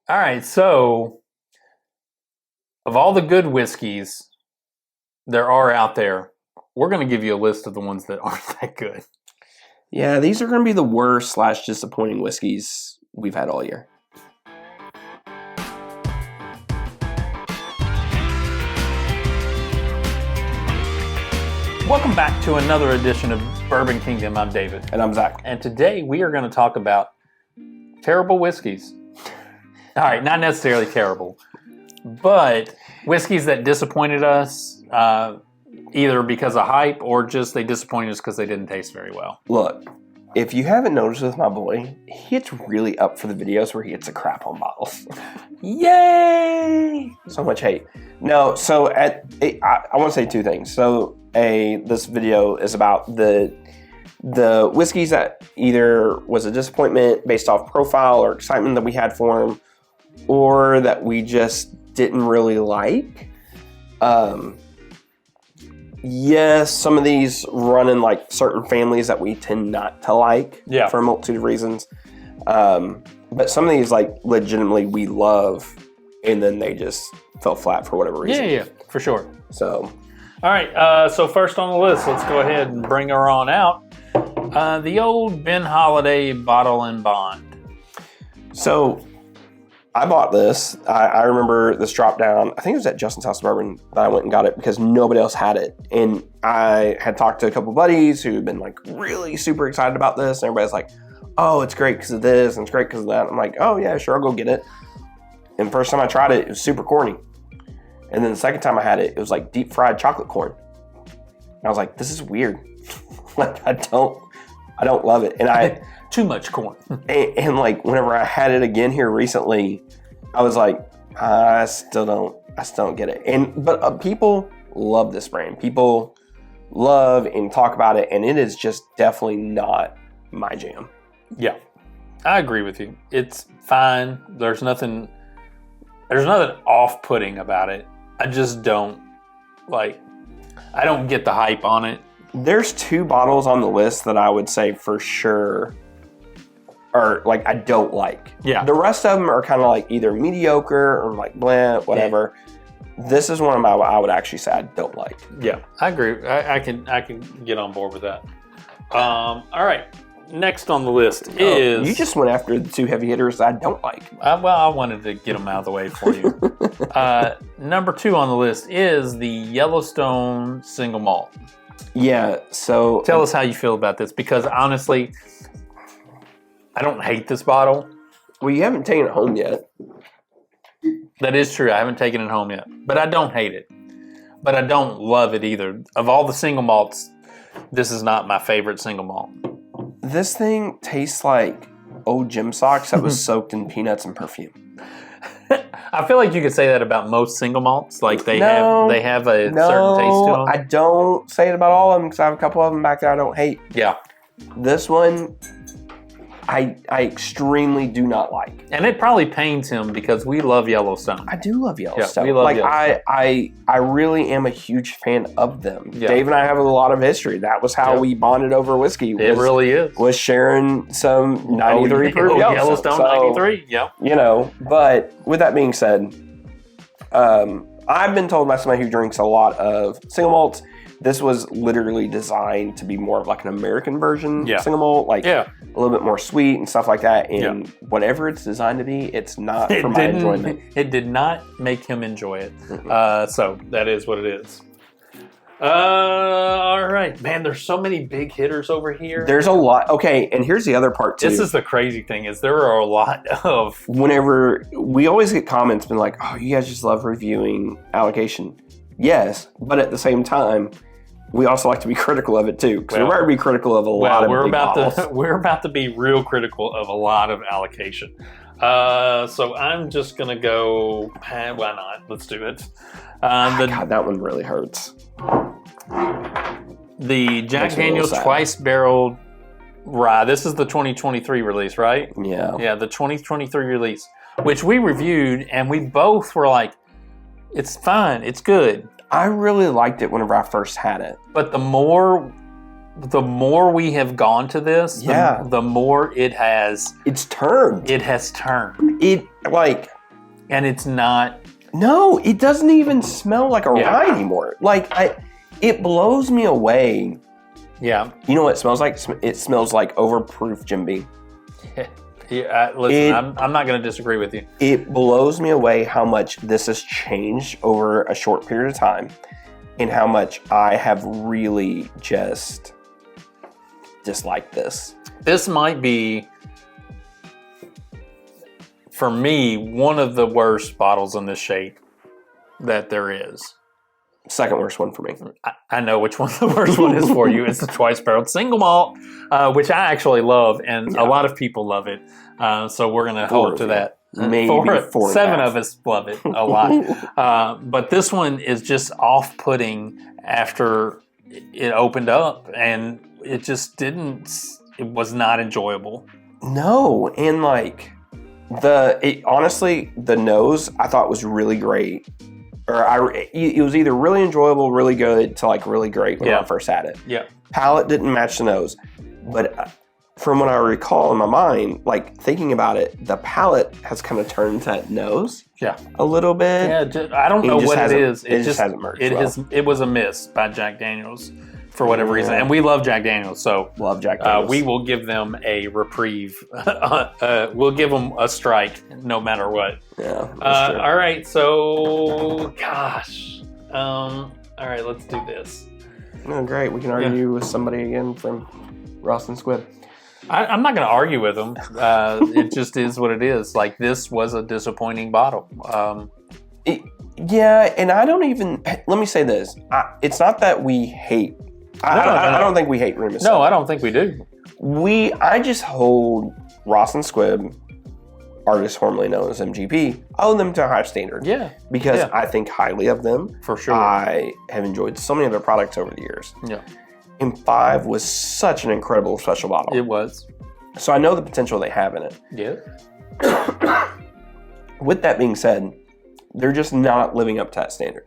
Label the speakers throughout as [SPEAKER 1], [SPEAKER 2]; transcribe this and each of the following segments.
[SPEAKER 1] All right, so of all the good whiskeys there are out there, we're going to give you a list of the ones that aren't that good.
[SPEAKER 2] Yeah, these are going to be the worst / disappointing whiskeys we've had all year.
[SPEAKER 1] Welcome back to another edition of Bourbon Kingdom. I'm David.
[SPEAKER 2] And I'm Zach.
[SPEAKER 1] And today we are going to talk about terrible whiskeys. All right, not necessarily terrible, but whiskeys that disappointed us, either because of hype or just they disappointed us because they didn't taste very well.
[SPEAKER 2] Look, if you haven't noticed with my boy, he gets really up for the videos where he gets a crap on bottles.
[SPEAKER 1] Yay!
[SPEAKER 2] So much hate. No, so I want to say two things. So this video is about the whiskeys that either was a disappointment based off profile or excitement that we had for them, or that we just didn't really like. Yes, some of these run in like certain families that we tend not to like for a multitude of reasons. But some of these like legitimately we love, and then they just fell flat for whatever reason.
[SPEAKER 1] Yeah, for sure.
[SPEAKER 2] So,
[SPEAKER 1] all right. So first on the list, let's go ahead and bring her on out. The old Ben Holiday Bottle and Bond.
[SPEAKER 2] So I bought this. I remember this drop down. I think it was at Justin's House of Bourbon that I went and got it because nobody else had it. And I had talked to a couple buddies who had been like really super excited about this. And everybody's like, oh, it's great because of this and it's great because of that. I'm like, oh yeah, sure, I'll go get it. And first time I tried it, it was super corny. And then the second time I had it, it was like deep fried chocolate corn. And I was like, this is weird. Like I don't love it. And I
[SPEAKER 1] too much corn.
[SPEAKER 2] and like whenever I had it again here recently, I was like, I still don't get it. But people love this brand. People love and talk about it, and it is just definitely not my jam.
[SPEAKER 1] Yeah, I agree with you. It's fine. There's nothing off-putting about it. I just don't I don't get the hype on it.
[SPEAKER 2] There's 2 bottles on the list that I would say for sure are like I don't like.
[SPEAKER 1] Yeah.
[SPEAKER 2] The rest of them are kind of like either mediocre or like bland, whatever. Yeah. This is one of my I would actually say I don't like.
[SPEAKER 1] Yeah, I agree. I can get on board with that. All right. Next on the list is...
[SPEAKER 2] You just went after the 2 heavy hitters I don't like.
[SPEAKER 1] I wanted to get them out of the way for you. Number 2 on the list is the Yellowstone Single Malt.
[SPEAKER 2] Yeah, so...
[SPEAKER 1] Tell us how you feel about this, because honestly, I don't hate this bottle.
[SPEAKER 2] Well, you haven't taken it home yet.
[SPEAKER 1] That is true. I haven't taken it home yet. But I don't hate it. But I don't love it either. Of all the single malts, this is not my favorite single malt.
[SPEAKER 2] This thing tastes like old gym socks that was soaked in peanuts and perfume.
[SPEAKER 1] I feel like you could say that about most single malts. Like they have a certain taste to them.
[SPEAKER 2] I don't say it about all of them because I have a couple of them back there I don't hate.
[SPEAKER 1] Yeah.
[SPEAKER 2] This one, I extremely do not like.
[SPEAKER 1] And it probably pains him because we love Yellowstone.
[SPEAKER 2] I do love Yellowstone.
[SPEAKER 1] Yeah, we love Yellowstone.
[SPEAKER 2] I really am a huge fan of them.
[SPEAKER 1] Yeah.
[SPEAKER 2] Dave and I have a lot of history. That was how we bonded over whiskey.
[SPEAKER 1] It really is.
[SPEAKER 2] Was sharing some 93 proof
[SPEAKER 1] Yellowstone 93. Yeah.
[SPEAKER 2] You know, but with that being said, I've been told by somebody who drinks a lot of single malts, this was literally designed to be more of like an American version single malt, like a little bit more sweet and stuff like that. And whatever it's designed to be, it's not for my enjoyment.
[SPEAKER 1] It did not make him enjoy it. So that is what it is. All right, man, there's so many big hitters over here.
[SPEAKER 2] There's a lot. Okay, and here's the other part too.
[SPEAKER 1] This is the crazy thing is there are a lot of...
[SPEAKER 2] Whenever we always get comments been like, oh, you guys just love reviewing allocation. Yes, but at the same time, we also like to be critical of it too, because we're about to be critical of a lot of big bottles.
[SPEAKER 1] We're about to be real critical of a lot of allocation. So I'm just gonna go. Why not? Let's do it.
[SPEAKER 2] God, that one really hurts.
[SPEAKER 1] The Jack Daniel's Twice Barreled Rye. This is the 2023 release, right?
[SPEAKER 2] Yeah.
[SPEAKER 1] Yeah, the 2023 release, which we reviewed, and we both were like, "It's fine. It's good."
[SPEAKER 2] I really liked it whenever I first had it.
[SPEAKER 1] But the more we have gone to this, the more it has...
[SPEAKER 2] It's turned.
[SPEAKER 1] It has turned.
[SPEAKER 2] It, like,
[SPEAKER 1] and it's not.
[SPEAKER 2] No, it doesn't even smell like a
[SPEAKER 1] Yeah.
[SPEAKER 2] rye anymore. Like it blows me away.
[SPEAKER 1] Yeah.
[SPEAKER 2] You know what it smells like? It smells like overproof Jim Beam.
[SPEAKER 1] Yeah, listen, I'm not going to disagree with you.
[SPEAKER 2] It blows me away how much this has changed over a short period of time, and how much I have really just disliked this.
[SPEAKER 1] This might be, for me, one of the worst bottles in this shape that there is.
[SPEAKER 2] Second worst one for me.
[SPEAKER 1] I know which one the worst one is for you. It's the twice barreled single malt, which I actually love, and a lot of people love it. So we're going to hold to that.
[SPEAKER 2] Maybe four.
[SPEAKER 1] 7 of us love it a lot. But this one is just off-putting after it opened up, and it just didn't. It was not enjoyable.
[SPEAKER 2] No, and like honestly, the nose I thought was really great. It was either really enjoyable, really good, to like really great when I first had it.
[SPEAKER 1] Yeah.
[SPEAKER 2] Palate didn't match the nose, but from what I recall in my mind, like thinking about it, the palate has kind of turned to that nose.
[SPEAKER 1] Yeah.
[SPEAKER 2] A little bit.
[SPEAKER 1] Yeah. I don't know what it is.
[SPEAKER 2] It just hasn't merged.
[SPEAKER 1] It was a miss by Jack Daniels for whatever reason, and we love Jack Daniels, so
[SPEAKER 2] love Jack Daniels.
[SPEAKER 1] We will give them a reprieve. We'll give them a strike no matter what.
[SPEAKER 2] Yeah.
[SPEAKER 1] All right. So, gosh. All right. Let's do this.
[SPEAKER 2] Oh, great. We can argue with somebody again from Ross and Squib.
[SPEAKER 1] I'm not going to argue with them. It just is what it is. Like, this was a disappointing bottle.
[SPEAKER 2] Yeah, and I don't even. Let me say this. It's not that we hate. I don't think we hate Remus.
[SPEAKER 1] No, I don't think we do.
[SPEAKER 2] I just hold Ross and Squib, artists formerly known as MGP, I hold them to a high standard.
[SPEAKER 1] Yeah.
[SPEAKER 2] Because I think highly of them.
[SPEAKER 1] For sure.
[SPEAKER 2] I have enjoyed so many of their products over the years.
[SPEAKER 1] Yeah.
[SPEAKER 2] And 5 was such an incredible special bottle.
[SPEAKER 1] It was.
[SPEAKER 2] So I know the potential they have in it.
[SPEAKER 1] Yeah.
[SPEAKER 2] With that being said, they're just not living up to that standard.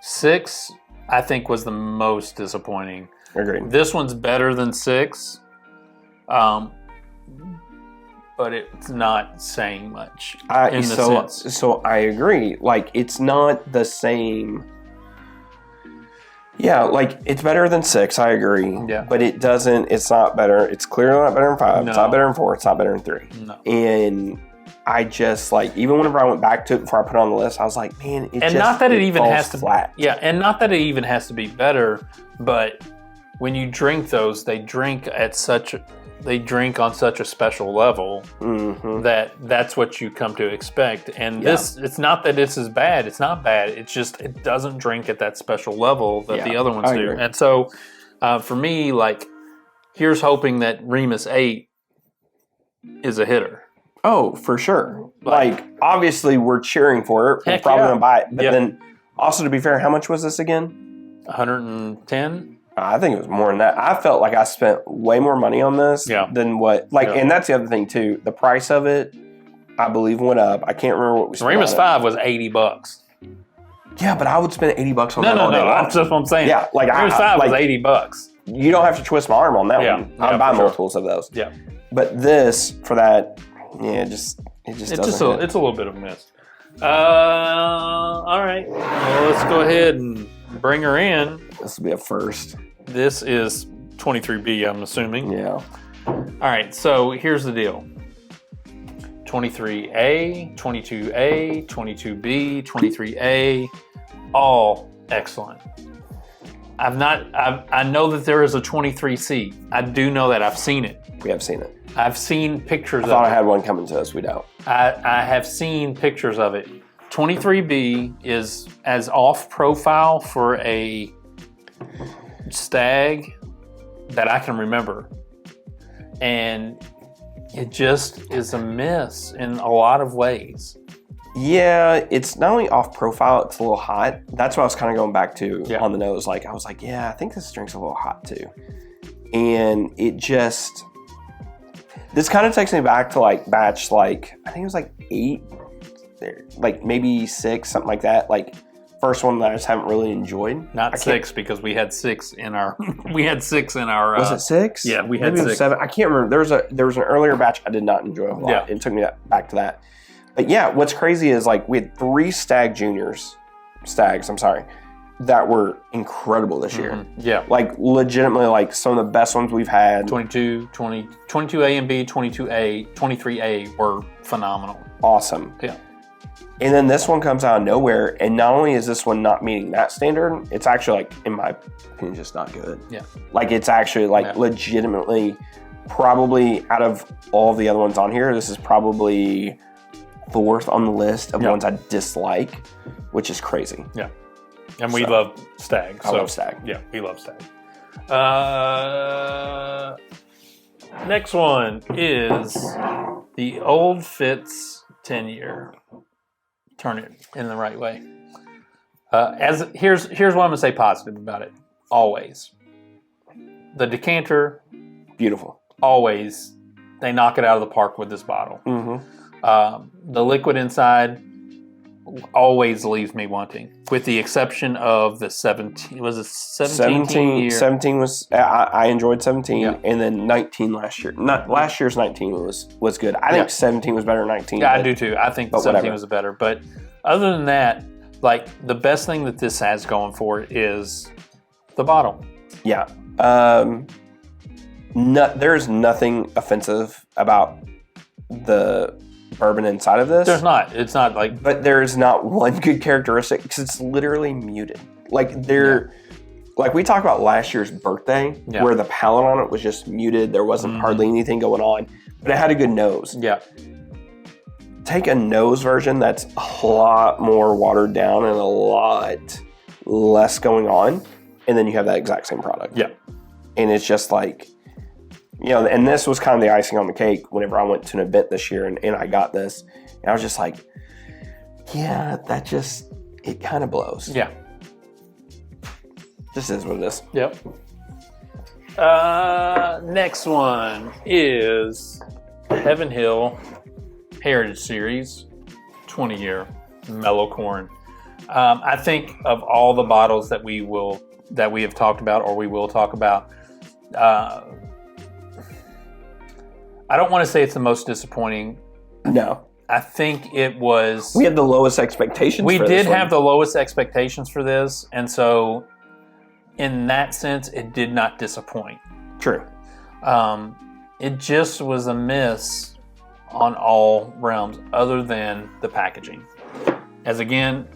[SPEAKER 1] 6, I think, was the most disappointing.
[SPEAKER 2] Agreed.
[SPEAKER 1] This one's better than 6, but it's not saying much in the sense.
[SPEAKER 2] So I agree. Like, it's not the same. Yeah, like, it's better than 6, I agree.
[SPEAKER 1] Yeah.
[SPEAKER 2] But it's not better. It's clearly not better than 5.
[SPEAKER 1] No.
[SPEAKER 2] It's not better than 4. It's not better than 3.
[SPEAKER 1] No.
[SPEAKER 2] And I just, like, even whenever I went back to it before I put it on the list, I was like, man, it
[SPEAKER 1] and
[SPEAKER 2] just
[SPEAKER 1] not that it even
[SPEAKER 2] falls
[SPEAKER 1] has to
[SPEAKER 2] flat.
[SPEAKER 1] Yeah, and not that it even has to be better, but when you drink those, they drink on such a special level that's what you come to expect. And this, it's not that this is bad. It's not bad. It's just it doesn't drink at that special level that the other ones do. And so, for me, like, here's hoping that Remus 8 is a hitter.
[SPEAKER 2] Oh, for sure. Like, obviously, we're cheering for it. We're probably going to buy it. But then, also, to be fair, how much was this again?
[SPEAKER 1] 110?
[SPEAKER 2] I think it was more than that. I felt like I spent way more money on this than what... Like, and that's the other thing, too. The price of it, I believe, went up. I can't remember what we spent
[SPEAKER 1] Remus 5 was $80.
[SPEAKER 2] Yeah, but I would spend $80 on that all day long.
[SPEAKER 1] That's just what I'm saying.
[SPEAKER 2] Yeah, like
[SPEAKER 1] Remus 5 was $80.
[SPEAKER 2] You don't have to twist my arm on that one. I'll buy multiples of those.
[SPEAKER 1] Yeah.
[SPEAKER 2] But this, for that... Yeah, it just doesn't hit.
[SPEAKER 1] It's a little bit of a miss. All right. Well, let's go ahead and bring her in.
[SPEAKER 2] This will be a first.
[SPEAKER 1] This is 23B, I'm assuming.
[SPEAKER 2] Yeah.
[SPEAKER 1] All right, so here's the deal. 23A, 22A, 22B, 23A, all excellent. I know that there is a 23C. I do know that. I've seen it.
[SPEAKER 2] We have seen it.
[SPEAKER 1] I've seen pictures of it.
[SPEAKER 2] I thought I had one coming to us. We don't.
[SPEAKER 1] I have seen pictures of it. 23B is as off profile for a Stag that I can remember. And it just is a miss in a lot of ways.
[SPEAKER 2] Yeah, it's not only off profile, it's a little hot. That's what I was kind of going back to on the nose. Like, I was like, yeah, I think this drink's a little hot too. And it just... This kind of takes me back to like batch, like, I think it was like 8, like maybe 6, something like that. Like, first one that I just haven't really enjoyed.
[SPEAKER 1] Not 6, because we had 6 in our,
[SPEAKER 2] Was it 6?
[SPEAKER 1] Yeah, we had
[SPEAKER 2] maybe
[SPEAKER 1] 6.
[SPEAKER 2] 7. I can't remember. There was an earlier batch I did not enjoy a lot. It took me back to that. But yeah, what's crazy is like we had 3 Stags, that were incredible this year.
[SPEAKER 1] Yeah.
[SPEAKER 2] Like legitimately like some of the best ones we've had.
[SPEAKER 1] 22A and B, 22A, 23A were phenomenal.
[SPEAKER 2] Awesome.
[SPEAKER 1] Yeah.
[SPEAKER 2] And then this one comes out of nowhere, and not only is this one not meeting that standard, it's actually like, in my opinion, just not good.
[SPEAKER 1] Yeah.
[SPEAKER 2] Like it's actually like legitimately probably out of all the other ones on here, this is probably 4th on the list of ones I dislike, which is crazy.
[SPEAKER 1] Yeah. And we love Stag.
[SPEAKER 2] I love Stag.
[SPEAKER 1] Yeah, we love Stag. Next one is the Old Fitz 10-year. Turn it in the right way. Here's what I'm going to say positive about it. Always. The decanter.
[SPEAKER 2] Beautiful.
[SPEAKER 1] Always. They knock it out of the park with this bottle. The liquid inside always leaves me wanting, with the exception of the 17. Was it 17 year?
[SPEAKER 2] 17 was, I enjoyed 17, and then 19 last year. Not last year's 19 was good. I think 17 was better than 19.
[SPEAKER 1] Yeah, I do too. I think 17 was better. But other than that, like the best thing that this has going for it is the bottle. Yeah.
[SPEAKER 2] There's nothing offensive about the bourbon inside of this.
[SPEAKER 1] There's not. It's not like...
[SPEAKER 2] But there's not one good characteristic because it's literally muted. Like like we talked about last year's birthday where the palate on it was just muted. There wasn't hardly anything going on, but it had a good nose.
[SPEAKER 1] Yeah.
[SPEAKER 2] Take a nose version that's a lot more watered down and a lot less going on, and then you have that exact same product.
[SPEAKER 1] Yeah.
[SPEAKER 2] And it's just like... and this was kind of the icing on the cake whenever I went to an event this year and I got this. And I was just like, yeah, it kind of blows.
[SPEAKER 1] Yeah.
[SPEAKER 2] This is what it is.
[SPEAKER 1] Yep. Next one is Heaven Hill Heritage Series 20-year Mellow Corn. I think of all the bottles that we have talked about or we will talk about, I don't want to say it's the most disappointing.
[SPEAKER 2] No.
[SPEAKER 1] I think it was...
[SPEAKER 2] We had the lowest expectations
[SPEAKER 1] for this. We did have the lowest expectations for this, and so in that sense, it did not disappoint.
[SPEAKER 2] True.
[SPEAKER 1] It just was a miss on all realms other than the packaging. As again,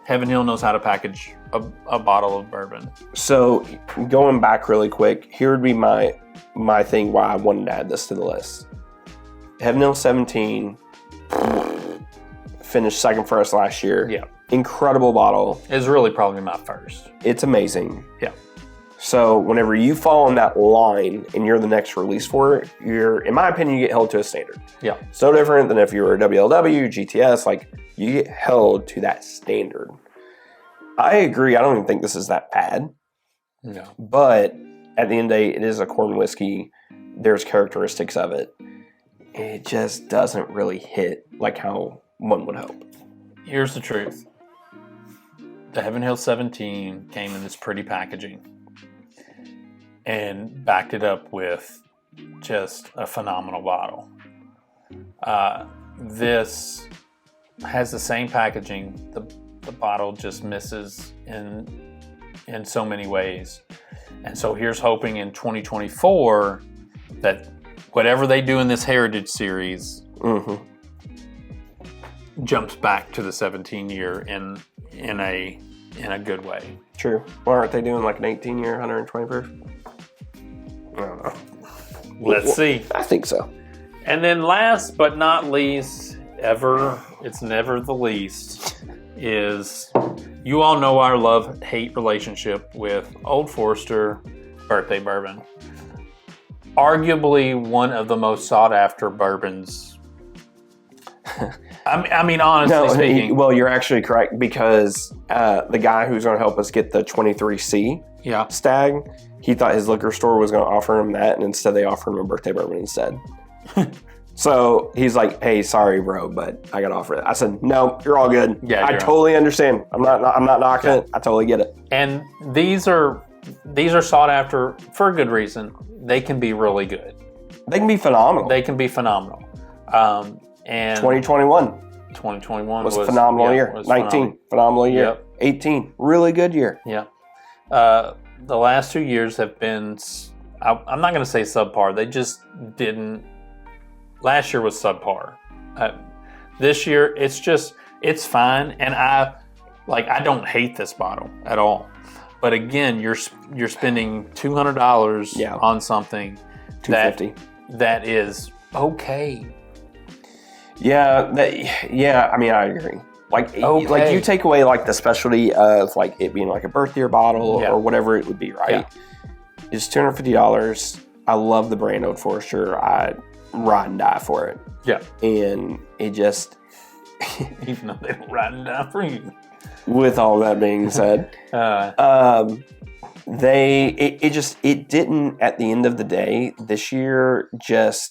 [SPEAKER 1] Heaven Hill knows how to package a bottle of bourbon.
[SPEAKER 2] So going back really quick, here would be my thing why I wanted to add this to the list. Heaven Hill 17 finished second for us last year.
[SPEAKER 1] Yeah.
[SPEAKER 2] Incredible bottle.
[SPEAKER 1] It's really probably my first.
[SPEAKER 2] It's amazing.
[SPEAKER 1] Yeah.
[SPEAKER 2] So whenever you fall on that line and you're the next release for it, in my opinion, you get held to a standard.
[SPEAKER 1] Yeah.
[SPEAKER 2] It's no different than if you were a WLW, GTS, like you get held to that standard. I agree. I don't even think this is that bad.
[SPEAKER 1] No.
[SPEAKER 2] But at the end of the day, it is a corn whiskey. There's characteristics of it. It just doesn't really hit like how one would hope.
[SPEAKER 1] Here's the truth. The Heaven Hill 17 came in this pretty packaging and backed it up with just a phenomenal bottle. This has the same packaging. The bottle just misses in so many ways. And so here's hoping in 2024 that whatever they do in this Heritage Series jumps back to the 17-year in a good way.
[SPEAKER 2] True. Well, aren't they doing like an 18-year, 120 proof? I don't know.
[SPEAKER 1] Let's see.
[SPEAKER 2] I think so.
[SPEAKER 1] And then last but not least, it's never the least, is you all know our love-hate relationship with Old Forester Birthday Bourbon. Arguably one of the most sought-after bourbons. I mean, honestly speaking.
[SPEAKER 2] Well, you're actually correct because the guy who's going to help us get the 23C Stag, he thought his liquor store was going to offer him that, and instead they offered him a birthday bourbon instead. So he's like, "Hey, sorry, bro, but I got to offer it." I said, "No, you're all good.
[SPEAKER 1] Yeah,
[SPEAKER 2] I totally understand. I'm not knocking it. I totally get it."
[SPEAKER 1] And these are sought after for a good reason. They can be really good.
[SPEAKER 2] They can be phenomenal.
[SPEAKER 1] They can be phenomenal. And
[SPEAKER 2] 2021
[SPEAKER 1] 2021
[SPEAKER 2] was a phenomenal year.
[SPEAKER 1] was
[SPEAKER 2] 19, phenomenal year.
[SPEAKER 1] Yep.
[SPEAKER 2] 18, really good year.
[SPEAKER 1] Yeah. The last 2 years have been, I'm not going to say subpar. They just didn't. Last year was subpar. This year, it's fine. And I don't hate this bottle at all. But again, you're spending $200 on something
[SPEAKER 2] $250.
[SPEAKER 1] that is okay.
[SPEAKER 2] Yeah, I mean, I agree. Like you take away like the specialty of like it being like a birth year bottle or whatever it would be, right?
[SPEAKER 1] Yeah.
[SPEAKER 2] It's $250. I love the brand Old Forester. I ride and die for it.
[SPEAKER 1] Yeah.
[SPEAKER 2] And it just,
[SPEAKER 1] even though they don't ride and die for you.
[SPEAKER 2] With all that being said, it didn't, at the end of the day, this year,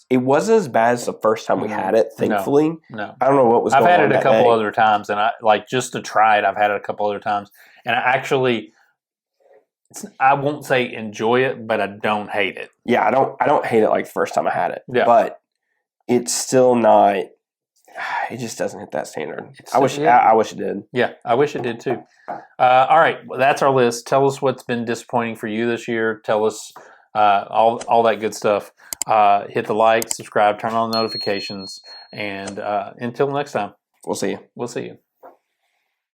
[SPEAKER 2] it wasn't as bad as the first time we had it, thankfully.
[SPEAKER 1] No.
[SPEAKER 2] I don't know what was going on.
[SPEAKER 1] I've had it a couple
[SPEAKER 2] day.
[SPEAKER 1] other times, and just to try it, I've had it a couple other times. And I won't say enjoy it, but I don't hate it.
[SPEAKER 2] Yeah, I don't hate it like the first time I had it.
[SPEAKER 1] Yeah.
[SPEAKER 2] But it's still not, it just doesn't hit that standard. I wish it did.
[SPEAKER 1] Yeah, I wish it did too. All right, well, that's our list. Tell us what's been disappointing for you this year. Tell us all that good stuff. Hit the like, subscribe, turn on notifications, and until next time.
[SPEAKER 2] We'll see you.
[SPEAKER 1] We'll see you.